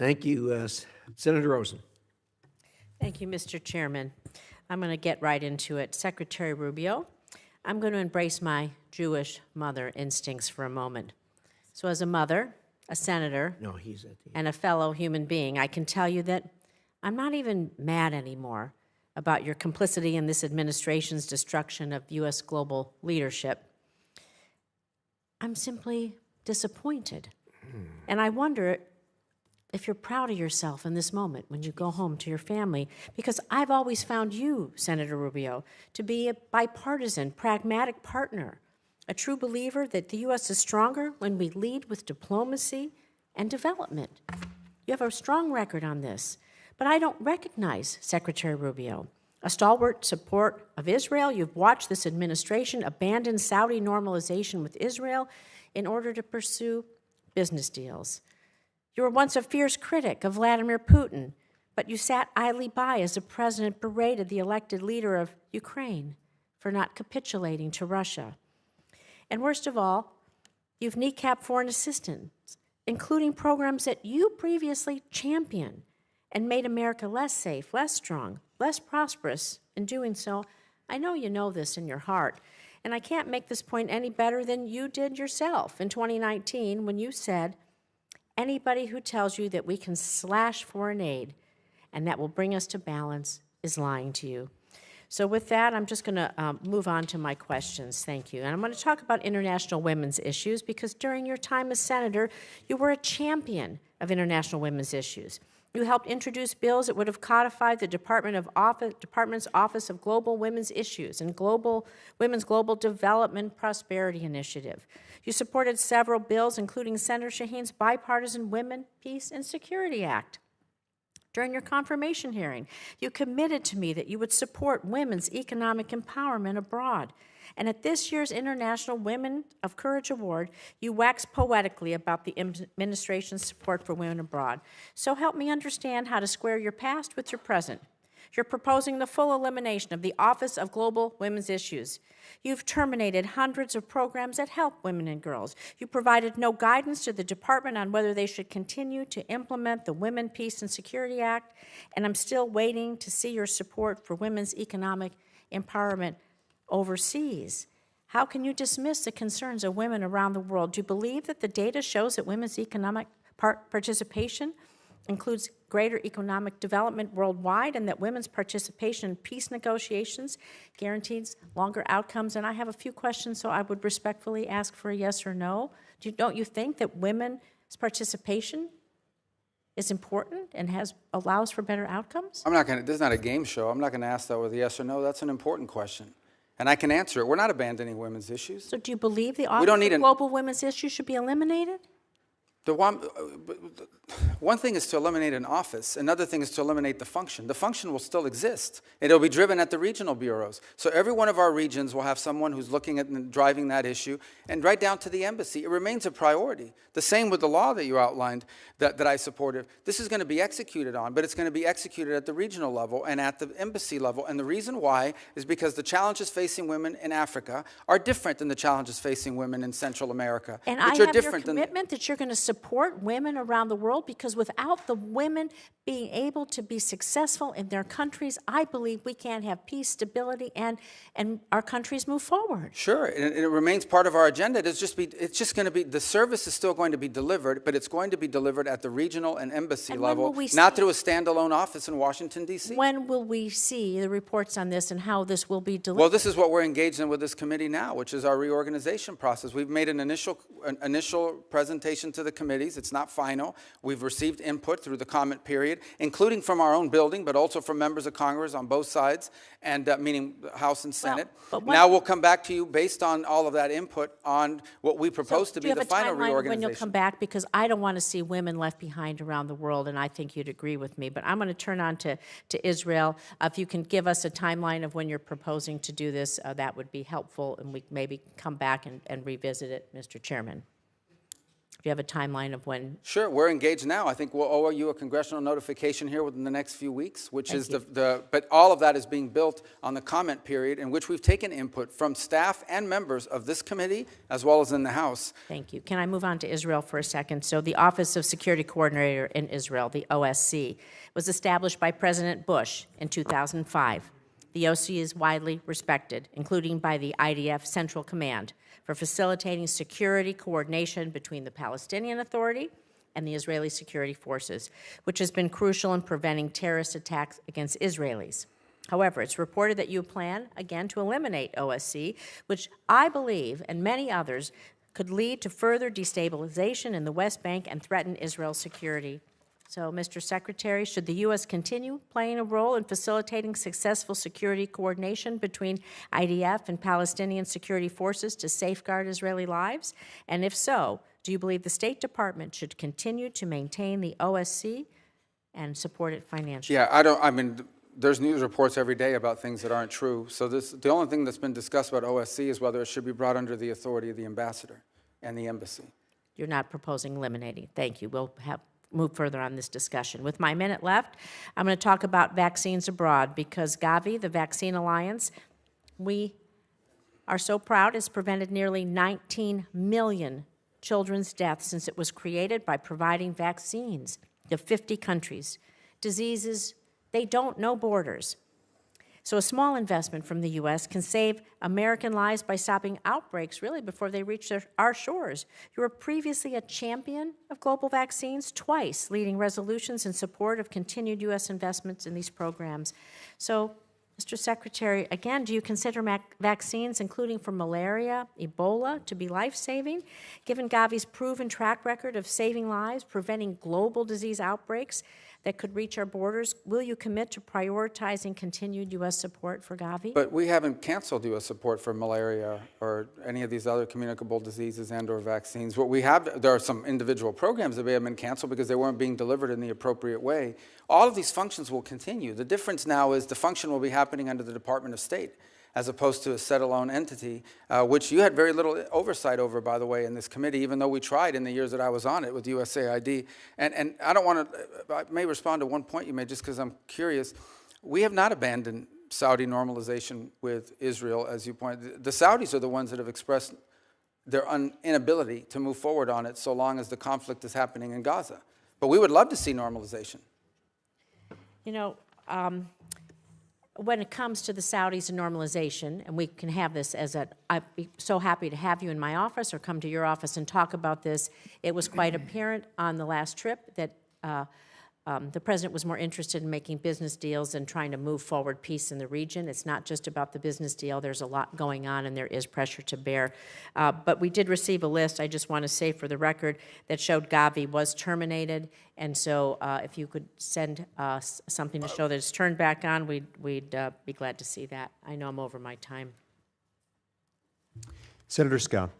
Thank you, Senator Rosen. Thank you, Mr. Chairman. I'm going to get right into it. Secretary Rubio, I'm going to embrace my Jewish mother instincts for a moment. So as a mother, a senator, No, he's at the and a fellow human being, I can tell you that I'm not even mad anymore about your complicity in this administration's destruction of U.S. global leadership. I'm simply disappointed. And I wonder if you're proud of yourself in this moment when you go home to your family, because I've always found you, Senator Rubio, to be a bipartisan, pragmatic partner, a true believer that the U.S. is stronger when we lead with diplomacy and development. You have a strong record on this, but I don't recognize Secretary Rubio. A stalwart support of Israel, you've watched this administration abandon Saudi normalization with Israel in order to pursue business deals. You were once a fierce critic of Vladimir Putin, but you sat idly by as the president berated the elected leader of Ukraine for not capitulating to Russia. And worst of all, you've kneecapped foreign assistance, including programs that you previously championed and made America less safe, less strong, less prosperous in doing so. I know you know this in your heart, and I can't make this point any better than you did yourself in 2019 when you said, anybody who tells you that we can slash foreign aid and that will bring us to balance is lying to you. So with that, I'm just going to move on to my questions. Thank you. And I'm going to talk about international women's issues because during your time as senator, you were a champion of international women's issues. You helped introduce bills that would have codified the Department's Office of Global Women's Issues and Women's Global Development Prosperity Initiative. You supported several bills, including Senator Shaheen's Bipartisan Women, Peace, and Security Act. During your confirmation hearing, you committed to me that you would support women's economic empowerment abroad. And at this year's International Women of Courage Award, you waxed poetically about the administration's support for women abroad. So help me understand how to square your past with your present. You're proposing the full elimination of the Office of Global Women's Issues. You've terminated hundreds of programs that help women and girls. You provided no guidance to the department on whether they should continue to implement the Women, Peace, and Security Act, and I'm still waiting to see your support for women's economic empowerment overseas. How can you dismiss the concerns of women around the world? Do you believe that the data shows that women's economic participation includes greater economic development worldwide and that women's participation in peace negotiations guarantees longer outcomes? And I have a few questions, so I would respectfully ask for a yes or no. Don't you think that women's participation is important and allows for better outcomes? This is not a game show. I'm not going to ask that with a yes or no. That's an important question. And I can answer it. We're not abandoning women's issues. So do you believe the Office of Global Women's Issues should be eliminated? One thing is to eliminate an office. Another thing is to eliminate the function. The function will still exist. It'll be driven at the regional bureaus. So every one of our regions will have someone who's looking at and driving that issue, and right down to the embassy. It remains a priority. The same with the law that you outlined that I supported. This is going to be executed on, but it's going to be executed at the regional level and at the embassy level. And the reason why is because the challenges facing women in Africa are different than the challenges facing women in Central America, and which I are have different your commitment that you're going to support women around the world, because without the women being able to be successful in their countries, I believe we can't have peace, stability, and our countries move forward. Sure, and it remains part of our agenda. It's just going to be, the service is still going to be delivered, but it's going to be delivered at the regional and embassy level, not through a standalone office in Washington, D.C. When will we see the reports on this and how this will be delivered? Well, this is what we're engaged in with this committee now, which is our reorganization process. We've made an initial presentation to the committees. It's not final. We've received input through the comment period, including from our own building, but also from members of Congress on both sides, and meaning the House and Senate. Now we'll come back to you based on all of that input on what we propose to be the final reorganization. Do you have a timeline when you'll come back? Because I don't want to see women left behind around the world, and I think you'd agree with me. But I'm going to turn on to Israel. If you can give us a timeline of when you're proposing to do this, that would be helpful, and we maybe come back and revisit it, Mr. Chairman. Do you have a timeline of when? Sure, we're engaged now. I think we'll owe you a congressional notification here within the next few weeks, which is but all of that is being built on the comment period in which we've taken input from staff and members of this committee as well as in the House. Thank you. Can I move on to Israel for a second? So the Office of Security Coordinator in Israel, the OSC, was established by President Bush in 2005. The OSC is widely respected, including by the IDF Central Command, for facilitating security coordination between the Palestinian Authority and the Israeli security forces, which has been crucial in preventing terrorist attacks against Israelis. However, it's reported that you plan, again, to eliminate OSC, which I believe, and many others, could lead to further destabilization in the West Bank and threaten Israel's security. So, Mr. Secretary, should the U.S. continue playing a role in facilitating successful security coordination between IDF and Palestinian security forces to safeguard Israeli lives? And if so, do you believe the State Department should continue to maintain the OSC and support it financially? Yeah, I mean, there's news reports every day about things that aren't true. So the only thing that's been discussed about OSC is whether it should be brought under the authority of the ambassador and the embassy. You're not proposing eliminating. Thank you. We'll move further on this discussion. With my minute left, I'm going to talk about vaccines abroad because Gavi, the Vaccine Alliance, we are so proud, has prevented nearly 19 million children's deaths since it was created by providing vaccines to 50 countries. Diseases, they don't know borders. So a small investment from the U.S. can save American lives by stopping outbreaks really before they reach our shores. You were previously a champion of global vaccines, twice leading resolutions in support of continued U.S. investments in these programs. So, Mr. Secretary, again, do you consider vaccines, including for malaria, Ebola, to be life-saving? Given Gavi's proven track record of saving lives, preventing global disease outbreaks that could reach our borders, will you commit to prioritizing continued U.S. support for Gavi? But we haven't canceled U.S. support for malaria or any of these other communicable diseases and or vaccines. What we have, there are some individual programs that may have been canceled because they weren't being delivered in the appropriate way. All of these functions will continue. The difference now is the function will be happening under the Department of State, as opposed to a set-alone entity, which you had very little oversight over, by the way, in this committee, even though we tried in the years that I was on it with USAID. And I don't want to, I may respond to one point you made just because I'm curious. We have not abandoned Saudi normalization with Israel, as you pointed. The Saudis are the ones that have expressed their inability to move forward on it so long as the conflict is happening in Gaza. But we would love to see normalization. You know, when it comes to the Saudis and normalization, and we can have this as I'd be so happy to have you in my office or come to your office and talk about this. It was quite apparent on the last trip that the president was more interested in making business deals and trying to move forward peace in the region. It's not just about the business deal. There's a lot going on, and there is pressure to bear. But we did receive a list, I just want to say for the record, that showed Gavi was terminated. And so if you could send us something to show that it's turned back on, we'd be glad to see that. I know I'm over my time. Senator Scott.